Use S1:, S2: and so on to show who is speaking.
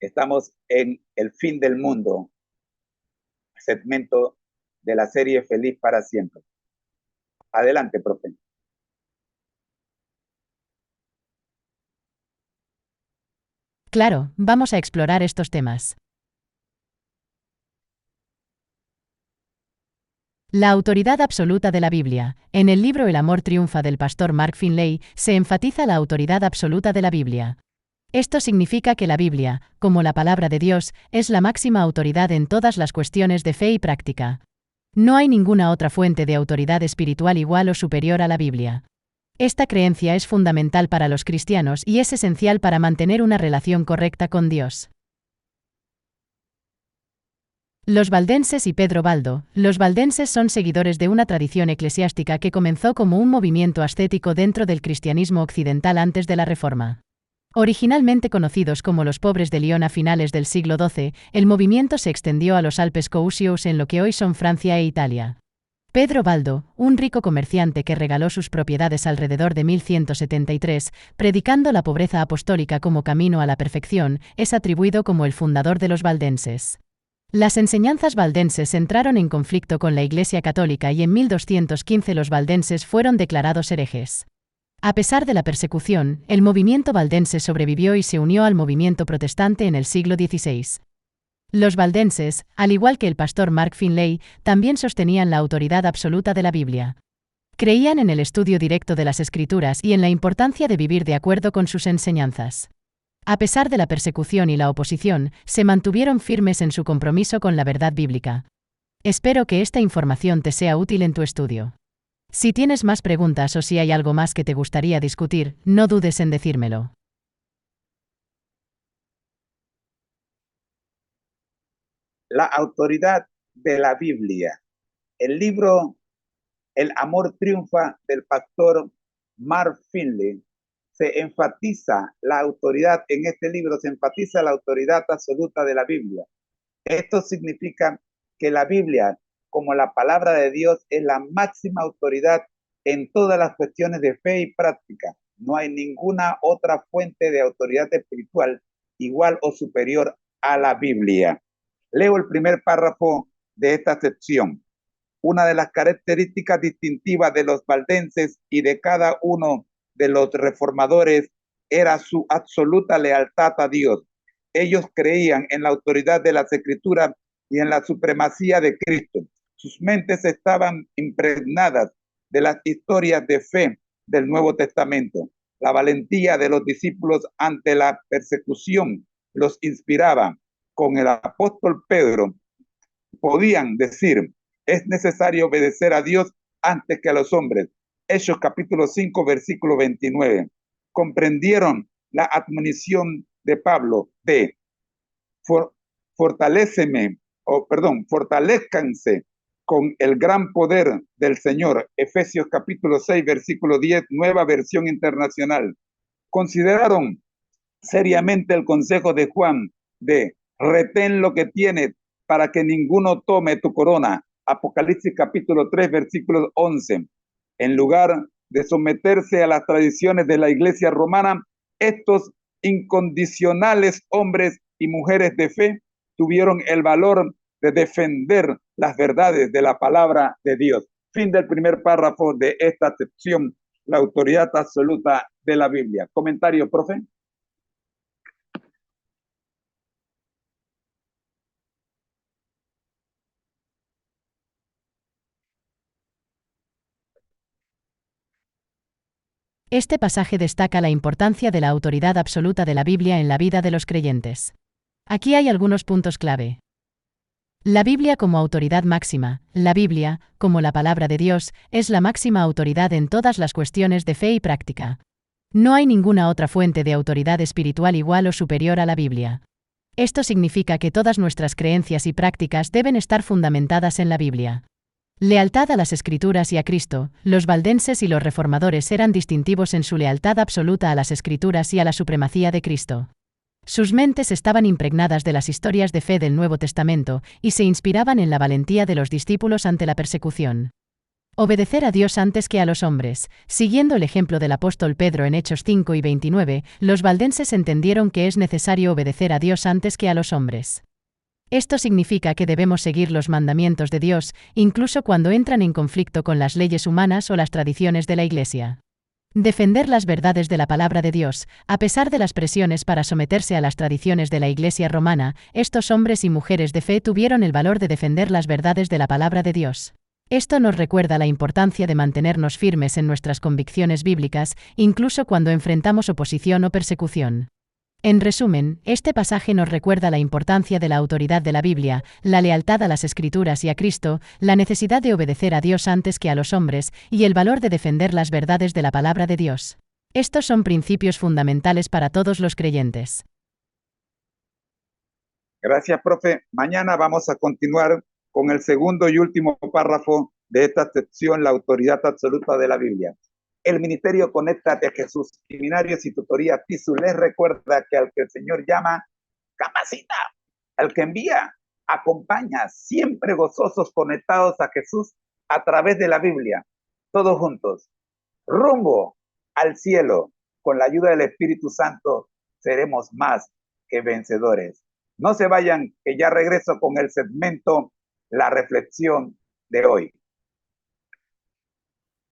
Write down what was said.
S1: Estamos en El fin del mundo, segmento de la serie Feliz para siempre. Adelante, profe.
S2: Claro, vamos a explorar estos temas. La autoridad absoluta de la Biblia. En el libro El amor triunfa del pastor Mark Finley, se enfatiza la autoridad absoluta de la Biblia. Esto significa que la Biblia, como la palabra de Dios, es la máxima autoridad en todas las cuestiones de fe y práctica. No hay ninguna otra fuente de autoridad espiritual igual o superior a la Biblia. Esta creencia es fundamental para los cristianos y es esencial para mantener una relación correcta con Dios. Los valdenses y Pedro Baldo. Los valdenses son seguidores de una tradición eclesiástica que comenzó como un movimiento ascético dentro del cristianismo occidental antes de la Reforma. Originalmente conocidos como los pobres de Lyon a finales del siglo XII, el movimiento se extendió a los Alpes Cousíos en lo que hoy son Francia e Italia. Pedro Baldo, un rico comerciante que regaló sus propiedades alrededor de 1173, predicando la pobreza apostólica como camino a la perfección, es atribuido como el fundador de los valdenses. Las enseñanzas valdenses entraron en conflicto con la Iglesia Católica y en 1215 los valdenses fueron declarados herejes. A pesar de la persecución, el movimiento valdense sobrevivió y se unió al movimiento protestante en el siglo XVI. Los valdenses, al igual que el pastor Mark Finley, también sostenían la autoridad absoluta de la Biblia. Creían en el estudio directo de las Escrituras y en la importancia de vivir de acuerdo con sus enseñanzas. A pesar de la persecución y la oposición, se mantuvieron firmes en su compromiso con la verdad bíblica. Espero que esta información te sea útil en tu estudio. Si tienes más preguntas o si hay algo más que te gustaría discutir, no dudes en decírmelo.
S1: La autoridad de la Biblia. El libro El amor triunfa del pastor Mark Finley se enfatiza la autoridad, en este libro se enfatiza la autoridad absoluta de la Biblia. Esto significa que la Biblia, como la palabra de Dios, es la máxima autoridad en todas las cuestiones de fe y práctica. No hay ninguna otra fuente de autoridad espiritual igual o superior a la Biblia. Leo el primer párrafo de esta sección. Una de las características distintivas de los valdenses y de cada uno de los reformadores era su absoluta lealtad a Dios. Ellos creían en la autoridad de las Escrituras y en la supremacía de Cristo. Sus mentes estaban impregnadas de las historias de fe del Nuevo Testamento. La valentía de los discípulos ante la persecución los inspiraba. Con el apóstol Pedro podían decir: es necesario obedecer a Dios antes que a los hombres. Hechos capítulo 5, versículo 29. Comprendieron la admonición de Pablo de fortalezcanse con el gran poder del Señor. Efesios capítulo 6, versículo 10, nueva versión internacional. Consideraron seriamente el consejo de Juan de retén lo que tienes para que ninguno tome tu corona. Apocalipsis capítulo 3, versículo 11. En lugar de someterse a las tradiciones de la Iglesia romana, estos incondicionales hombres y mujeres de fe tuvieron el valor de defender las verdades de la palabra de Dios. Fin del primer párrafo de esta sección, la autoridad absoluta de la Biblia. ¿Comentario, profe?
S2: Este pasaje destaca la importancia de la autoridad absoluta de la Biblia en la vida de los creyentes. Aquí hay algunos puntos clave. La Biblia como autoridad máxima. La Biblia, como la palabra de Dios, es la máxima autoridad en todas las cuestiones de fe y práctica. No hay ninguna otra fuente de autoridad espiritual igual o superior a la Biblia. Esto significa que todas nuestras creencias y prácticas deben estar fundamentadas en la Biblia. Lealtad a las Escrituras y a Cristo. Los valdenses y los reformadores eran distintivos en su lealtad absoluta a las Escrituras y a la supremacía de Cristo. Sus mentes estaban impregnadas de las historias de fe del Nuevo Testamento y se inspiraban en la valentía de los discípulos ante la persecución. Obedecer a Dios antes que a los hombres. Siguiendo el ejemplo del apóstol Pedro en Hechos 5 y 29, los valdenses entendieron que es necesario obedecer a Dios antes que a los hombres. Esto significa que debemos seguir los mandamientos de Dios, incluso cuando entran en conflicto con las leyes humanas o las tradiciones de la Iglesia. Defender las verdades de la palabra de Dios, a pesar de las presiones para someterse a las tradiciones de la Iglesia romana, estos hombres y mujeres de fe tuvieron el valor de defender las verdades de la palabra de Dios. Esto nos recuerda la importancia de mantenernos firmes en nuestras convicciones bíblicas, incluso cuando enfrentamos oposición o persecución. En resumen, este pasaje nos recuerda la importancia de la autoridad de la Biblia, la lealtad a las Escrituras y a Cristo, la necesidad de obedecer a Dios antes que a los hombres, y el valor de defender las verdades de la palabra de Dios. Estos son principios fundamentales para todos los creyentes.
S1: Gracias, profe. Mañana vamos a continuar con el segundo y último párrafo de esta sección, la autoridad absoluta de la Biblia. El Ministerio Conéctate a Jesús, Seminarios y Tutoría TISU les recuerda que al que el Señor llama, capacita. Al que envía, acompaña, siempre gozosos conectados a Jesús a través de la Biblia. Todos juntos. Rumbo al cielo. Con la ayuda del Espíritu Santo seremos más que vencedores. No se vayan, que ya regreso con el segmento La Reflexión de hoy.